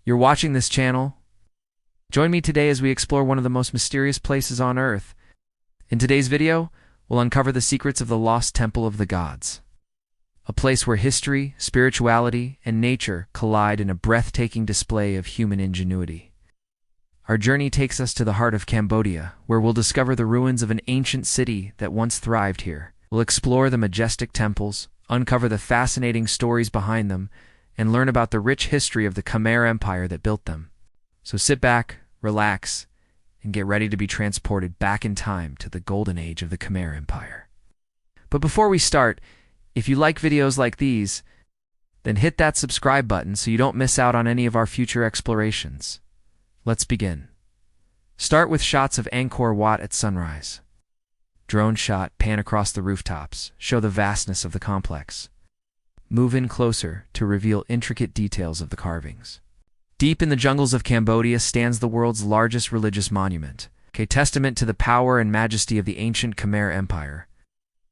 You're watching this channel. Join me today as we explore one of the most mysterious places on Earth. In today's video, we'll uncover the secrets of the lost Temple of the Gods, a place where history, spirituality, and nature collide in a breathtaking display of human ingenuity. Our journey takes us to the heart of Cambodia, where we'll discover the ruins of an ancient city that once thrived here. We'll explore the majestic temples, uncover the fascinating stories behind them, and learn about the rich history of the Khmer Empire that built them. So sit back, relax, and get ready to be transported back in time to the golden age of the Khmer Empire. But before we start, if you like videos like these, then hit that subscribe button so you don't miss out on any of our future explorations. Let's begin. Start with shots of Angkor Wat at sunrise. Drone shot pan across the rooftops, show the vastness of the complex. Move in closer to reveal intricate details of the carvings. Deep in the jungles of Cambodia stands the world's largest religious monument, a testament to the power and majesty of the ancient Khmer Empire.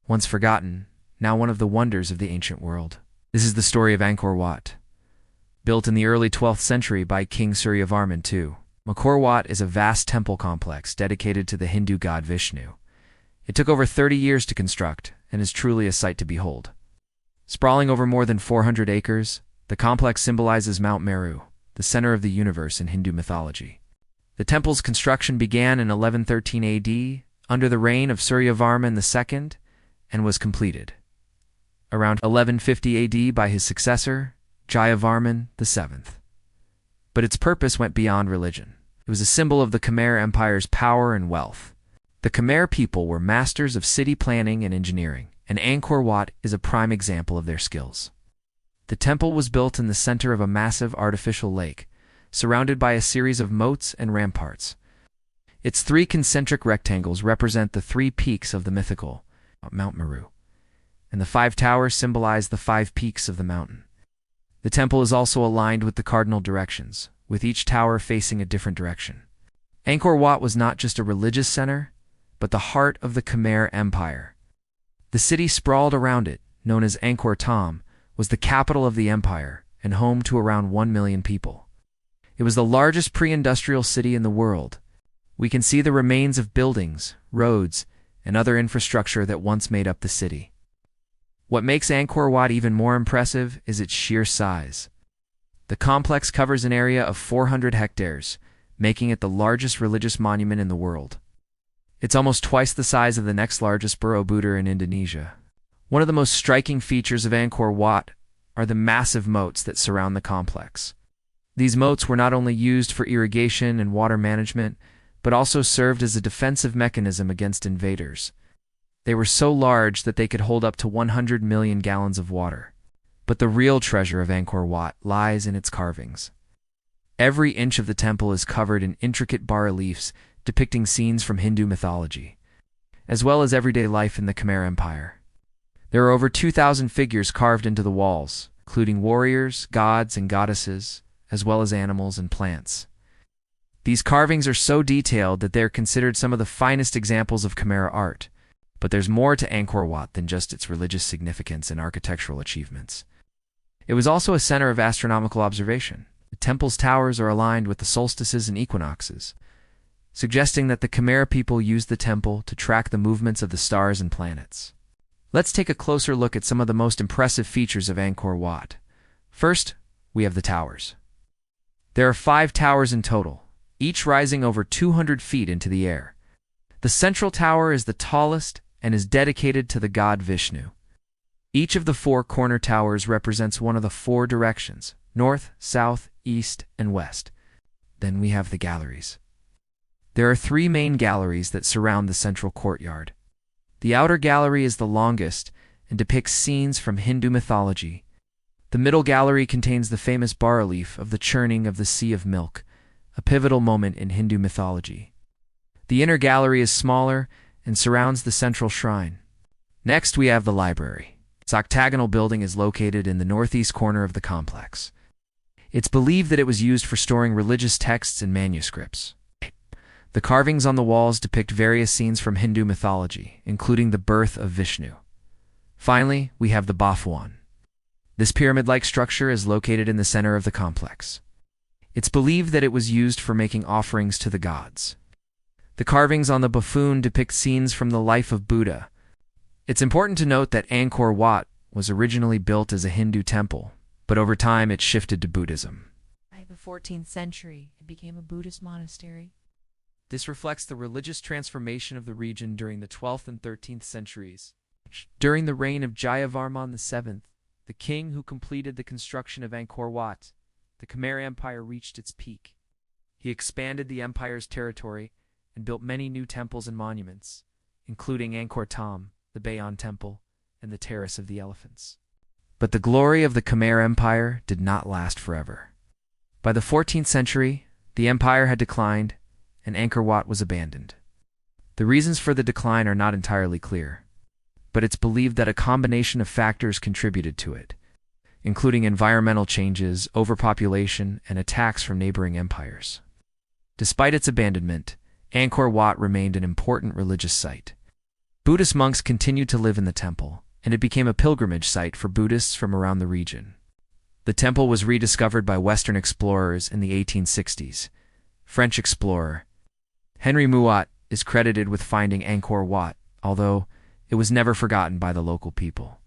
Once forgotten, now one of the wonders of the ancient world. This is the story of Angkor Wat. Built in the early 12th century by King Suryavarman II, Angkor Wat is a vast temple complex dedicated to the Hindu god Vishnu. It took over 30 years to construct and is truly a sight to behold. Sprawling over more than 400 acres, the complex symbolizes Mount Meru, the center of the universe in Hindu mythology. The temple's construction began in 1113 AD under the reign of Suryavarman II and was completed around 1150 AD by his successor, Jayavarman VII. But its purpose went beyond religion. It was a symbol of the Khmer Empire's power and wealth. The Khmer people were masters of city planning and engineering, and Angkor Wat is a prime example of their skills. The temple was built in the center of a massive artificial lake, surrounded by a series of moats and ramparts. Its three concentric rectangles represent the three peaks of the mythical Mount Meru, and the five towers symbolize the five peaks of the mountain. The temple is also aligned with the cardinal directions, with each tower facing a different direction. Angkor Wat was not just a religious center, but the heart of the Khmer Empire. The city sprawled around it, known as Angkor Thom, was the capital of the empire and home to around 1 million people. It was the largest pre-industrial city in the world. We can see the remains of buildings, roads, and other infrastructure that once made up the city. What makes Angkor Wat even more impressive is its sheer size. The complex covers an area of 400 hectares, making it the largest religious monument in the world. It's almost twice the size of the next largest Borobudur in Indonesia. One of the most striking features of Angkor Wat are the massive moats that surround the complex. These moats were not only used for irrigation and water management, but also served as a defensive mechanism against invaders. They were so large that they could hold up to 100 million gallons of water. But the real treasure of Angkor Wat lies in its carvings. Every inch of the temple is covered in intricate bas-reliefs depicting scenes from Hindu mythology, as well as everyday life in the Khmer Empire. There are over 2,000 figures carved into the walls, including warriors, gods, and goddesses, as well as animals and plants. These carvings are so detailed that they're considered some of the finest examples of Khmer art. But there's more to Angkor Wat than just its religious significance and architectural achievements. It was also a center of astronomical observation. The temple's towers are aligned with the solstices and equinoxes, suggesting that the Khmer people used the temple to track the movements of the stars and planets. Let's take a closer look at some of the most impressive features of Angkor Wat. First, we have the towers. There are 5 towers in total, each rising over 200 feet into the air. The central tower is the tallest and is dedicated to the god Vishnu. Each of the 4 corner towers represents one of the 4 directions: north, south, east, and west. Then we have the galleries. There are 3 main galleries that surround the central courtyard. The outer gallery is the longest and depicts scenes from Hindu mythology. The middle gallery contains the famous bas-relief of the churning of the Sea of Milk, a pivotal moment in Hindu mythology. The inner gallery is smaller and surrounds the central shrine. Next, we have the library. Its octagonal building is located in the northeast corner of the complex. It's believed that it was used for storing religious texts and manuscripts. The carvings on the walls depict various scenes from Hindu mythology, including the birth of Vishnu. Finally, we have the Bafuan. This pyramid-like structure is located in the center of the complex. It's believed that it was used for making offerings to the gods. The carvings on the buffoon depict scenes from the life of Buddha. It's important to note that Angkor Wat was originally built as a Hindu temple, but over time it shifted to Buddhism. By the 14th century, it became a Buddhist monastery. This reflects the religious transformation of the region during the 12th and 13th centuries. During the reign of Jayavarman VII, the king who completed the construction of Angkor Wat, the Khmer Empire reached its peak. He expanded the empire's territory and built many new temples and monuments, including Angkor Thom, the Bayon Temple, and the Terrace of the Elephants. But the glory of the Khmer Empire did not last forever. By the 14th century, the empire had declined, and Angkor Wat was abandoned. The reasons for the decline are not entirely clear, but it's believed that a combination of factors contributed to it, including environmental changes, overpopulation, and attacks from neighboring empires. Despite its abandonment, Angkor Wat remained an important religious site. Buddhist monks continued to live in the temple, and it became a pilgrimage site for Buddhists from around the region. The temple was rediscovered by Western explorers in the 1860s. French explorer Henry Mouat is credited with finding Angkor Wat, although it was never forgotten by the local people.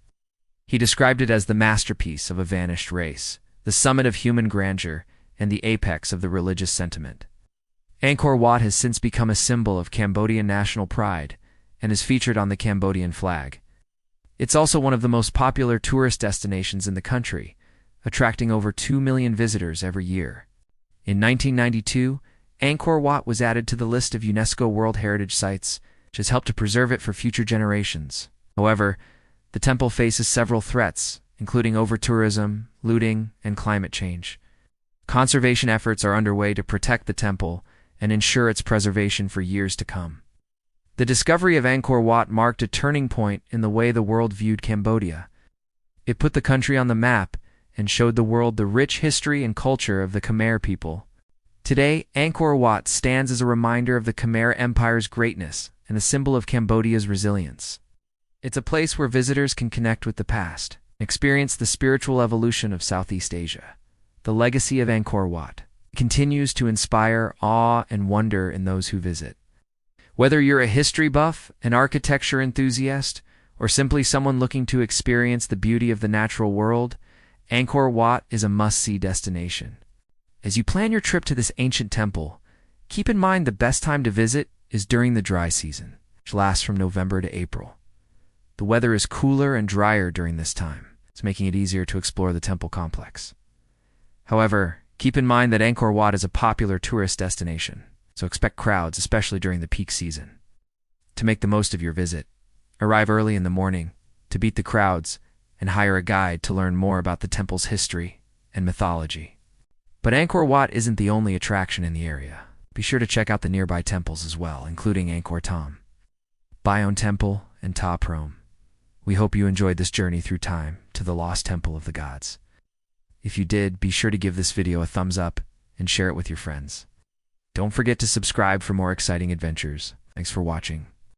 He described it as the masterpiece of a vanished race, the summit of human grandeur, and the apex of the religious sentiment. Angkor Wat has since become a symbol of Cambodian national pride and is featured on the Cambodian flag. It's also one of the most popular tourist destinations in the country, attracting over 2 million visitors every year. In 1992, Angkor Wat was added to the list of UNESCO World Heritage Sites, which has helped to preserve it for future generations. However, the temple faces several threats, including over-tourism, looting, and climate change. Conservation efforts are underway to protect the temple and ensure its preservation for years to come. The discovery of Angkor Wat marked a turning point in the way the world viewed Cambodia. It put the country on the map and showed the world the rich history and culture of the Khmer people. Today, Angkor Wat stands as a reminder of the Khmer Empire's greatness and a symbol of Cambodia's resilience. It's a place where visitors can connect with the past and experience the spiritual evolution of Southeast Asia. The legacy of Angkor Wat continues to inspire awe and wonder in those who visit. Whether you're a history buff, an architecture enthusiast, or simply someone looking to experience the beauty of the natural world, Angkor Wat is a must-see destination. As you plan your trip to this ancient temple, keep in mind the best time to visit is during the dry season, which lasts from November to April. The weather is cooler and drier during this time, it's making it easier to explore the temple complex. However, keep in mind that Angkor Wat is a popular tourist destination, so expect crowds, especially during the peak season. To make the most of your visit, arrive early in the morning to beat the crowds and hire a guide to learn more about the temple's history and mythology. But Angkor Wat isn't the only attraction in the area. Be sure to check out the nearby temples as well, including Angkor Thom, Bayon Temple, and Ta Prohm. We hope you enjoyed this journey through time to the lost temple of the gods. If you did, be sure to give this video a thumbs up and share it with your friends. Don't forget to subscribe for more exciting adventures. Thanks for watching.